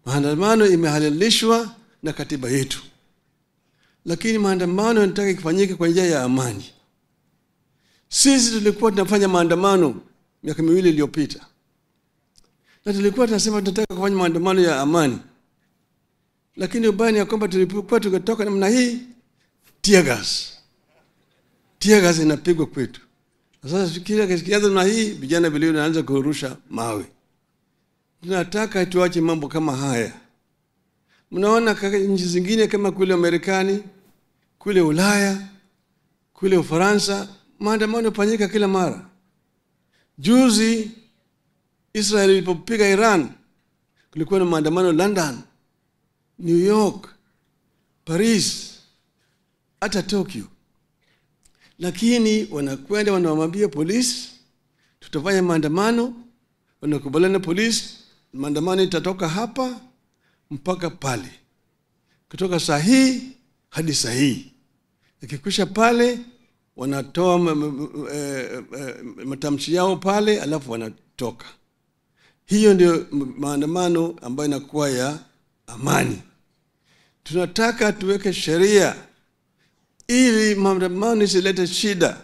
Maandamano imehalalishwa na katiba yetu. Lakini maandamano yanataka kufanyike kwa njia ya amani. Sisi tulikuwa tunafanya maandamano miaka 2 iliyopita. Na tulikuwa tunasema tunataka kufanya maandamano ya amani. Lakini ubaya ni kwamba tulipokuwa tukatoka namna hii, tear gas inapigwa kwetu. Sasa fikiria kiasi na hii vijana vile wanaanza kurusha mawe. Tunataka tuache mambo kama haya. Mnaona nchi zingine kama kule Marekani, kule Ulaya, kule Ufaransa, maandamano yanafanyika kila mara. Juzi Israel ilipopiga Iran, kulikuwa na maandamano London, New York, Paris, hata Tokyo. Lakini wanakwenda wanamwambia polisi tutafanya maandamano, wanakubaliana na polisi, maandamano itatoka hapa mpaka pale, kutoka saa hii hadi saa hii. Ikikwisha pale wanatoa matamshi yao pale, alafu wanatoka. Hiyo ndio maandamano ambayo inakuwa ya amani. Tunataka tuweke sheria ili maandamano isilete shida.